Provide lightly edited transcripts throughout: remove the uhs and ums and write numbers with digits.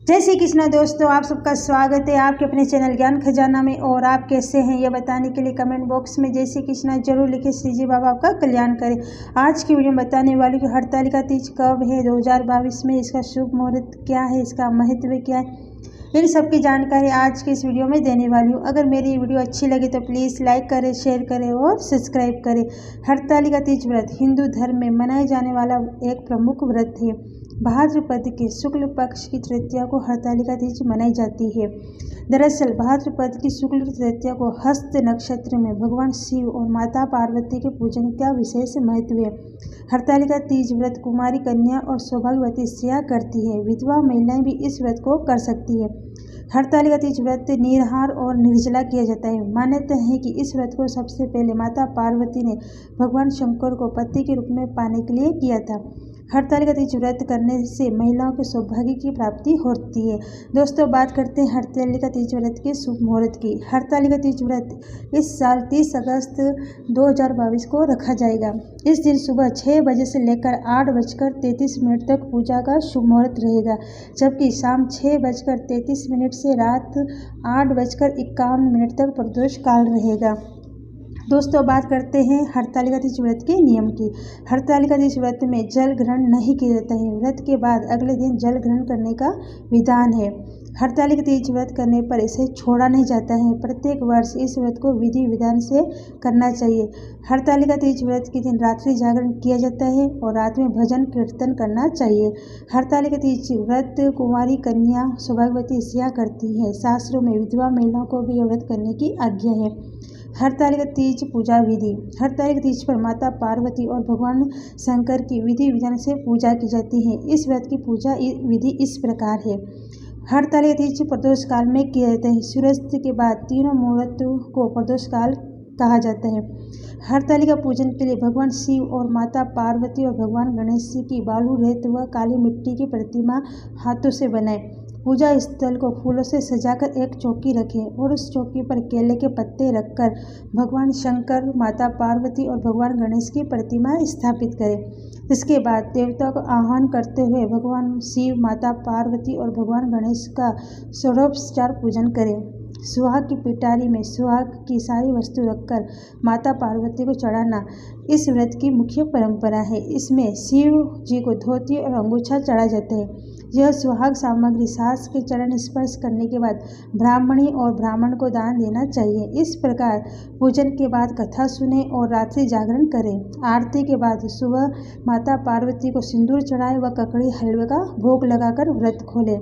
जय श्री कृष्णा दोस्तों, आप सबका स्वागत है आपके अपने चैनल ज्ञान खजाना में। और आप कैसे हैं ये बताने के लिए कमेंट बॉक्स में जय श्री कृष्णा जरूर लिखें। श्रीजी बाबा आपका कल्याण करें। आज की वीडियो में बताने वाली कि हरतालिका तीज कब है 2022 में, इसका शुभ मुहूर्त क्या है, इसका महत्व क्या है, इन सब की जानकारी आज के इस वीडियो में देने वाली हूँ। अगर मेरी वीडियो अच्छी लगे तो प्लीज़ लाइक करें, शेयर करें और सब्सक्राइब करें। हरतालिका तीज व्रत हिंदू धर्म में मनाए जाने वाला एक प्रमुख व्रत है। भाद्रपद के शुक्ल पक्ष की तृतीया को हरतालिका तीज मनाई जाती है। दरअसल भाद्रपद की शुक्ल तृतीया को हस्त नक्षत्र में भगवान शिव और माता पार्वती के पूजन का विशेष महत्व है। हरतालिका तीज व्रत कुमारी कन्या और सौभाग्यवती स्त्रियां करती है। विधवा महिलाएं भी इस व्रत को कर सकती है। हरतालिका तीज व्रत निराहार और निर्जला किया जाता है। मान्यता है कि इस व्रत को सबसे पहले माता पार्वती ने भगवान शंकर को पति के रूप में पाने के लिए किया था। हरतालिका तीज व्रत करने से महिलाओं के सौभाग्य की प्राप्ति होती है। दोस्तों, बात करते हैं हरतालिका तीज व्रत के शुभ मुहूर्त की। हरतालिका तीज व्रत इस साल 30 अगस्त 2022 को रखा जाएगा। इस दिन सुबह 6 बजे से लेकर 8:33 तक पूजा का शुभ मुहूर्त रहेगा, जबकि शाम 6:33 से रात 8:51 तक प्रदोष काल रहेगा। दोस्तों, बात करते हैं हरतालिका तीज व्रत के नियम की। हरतालिका तीज व्रत में जल ग्रहण नहीं किया जाता है। व्रत के बाद अगले दिन जल ग्रहण करने का विधान है। हरतालिका तीज व्रत करने पर इसे छोड़ा नहीं जाता है। प्रत्येक वर्ष इस व्रत को विधि विधान से करना चाहिए। हरतालिका तीज व्रत के दिन रात्रि जागरण किया जाता है और रात में भजन कीर्तन करना चाहिए। हरतालिका तीज व्रत कुंवारी कन्या सौभाग्यवती स्त्रियां करती हैं। शास्त्रों में विधवा महिलाओं को भी यह व्रत करने की आज्ञा है। हरतालिका तीज पूजा विधि। हरतालिका तीज पर माता पार्वती और भगवान शंकर की विधि विधान से पूजा की जाती है। इस व्रत की पूजा विधि इस प्रकार है। हरतालिका तीज प्रदोष काल में किया जाता है। सूर्यास्त के बाद तीनों मुहूर्त को प्रदोष काल कहा जाता है। हरतालिका पूजन के लिए भगवान शिव और माता पार्वती और भगवान गणेश की बालू रेत व काली मिट्टी की प्रतिमा हाथों से बनाए। पूजा स्थल को फूलों से सजाकर एक चौकी रखें और उस चौकी पर केले के पत्ते रखकर भगवान शंकर, माता पार्वती और भगवान गणेश की प्रतिमा स्थापित करें। इसके बाद देवताओं का आह्वान करते हुए भगवान शिव, माता पार्वती और भगवान गणेश का षोडशोपचार पूजन करें। सुहाग की पिटारी में सुहाग की सारी वस्तु रखकर माता पार्वती को चढ़ाना इस व्रत की मुख्य परंपरा है। इसमें शिव जी को धोती और अंगूछा चढ़ा जाता है। यह सुहाग सामग्री सास के चरण स्पर्श करने के बाद ब्राह्मणी और ब्राह्मण को दान देना चाहिए। इस प्रकार पूजन के बाद कथा सुने और रात्रि जागरण करें। आरती के बाद सुबह माता पार्वती को सिंदूर चढ़ाए व ककड़ी हलवे का भोग लगाकर व्रत खोले।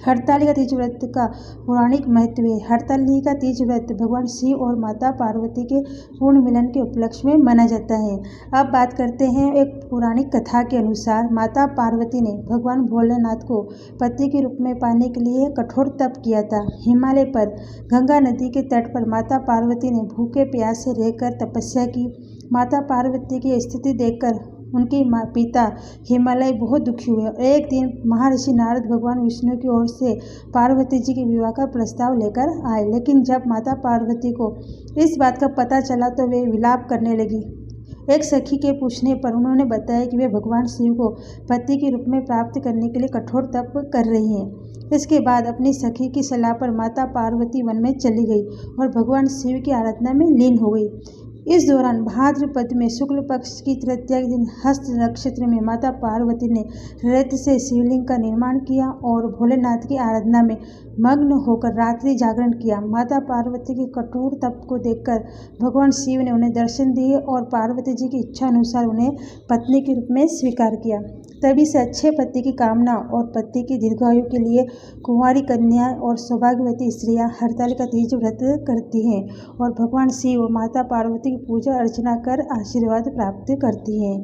हरतालिका तीज व्रत का पौराणिक महत्व है। हरतालिका तीज व्रत भगवान शिव और माता पार्वती के पूर्ण मिलन के उपलक्ष्य में मनाया जाता है। अब बात करते हैं एक पौराणिक कथा के अनुसार माता पार्वती ने भगवान भोलेनाथ को पति के रूप में पाने के लिए कठोर तप किया था। हिमालय पर गंगा नदी के तट पर माता पार्वती ने भूखे प्यासे रहकर तपस्या की। माता पार्वती की स्थिति देखकर उनके पिता हिमालय बहुत दुखी हुए। एक दिन महर्षि नारद भगवान विष्णु की ओर से पार्वती जी के विवाह का प्रस्ताव लेकर आए, लेकिन जब माता पार्वती को इस बात का पता चला तो वे विलाप करने लगी। एक सखी के पूछने पर उन्होंने बताया कि वे भगवान शिव को पति के रूप में प्राप्त करने के लिए कठोर तप कर रही हैं। इसके बाद अपनी सखी की सलाह पर माता पार्वती वन में चली गई और भगवान शिव की आराधना में लीन हो गई। इस दौरान भाद्रपद में शुक्ल पक्ष की तृतीया के दिन हस्त नक्षत्र में माता पार्वती ने रेत से शिवलिंग का निर्माण किया और भोलेनाथ की आराधना में मग्न होकर रात्रि जागरण किया। माता पार्वती के कठोर तप को देखकर भगवान शिव ने उन्हें दर्शन दिए और पार्वती जी की इच्छा अनुसार उन्हें पत्नी के रूप में स्वीकार किया। तभी से अच्छे पति की कामना और पति की दीर्घायु के लिए कुंवारी कन्या और सौभाग्यवती स्त्रियां हरतालिका तीज व्रत करती हैं और भगवान शिव और माता पार्वती की पूजा अर्चना कर आशीर्वाद प्राप्त करती हैं।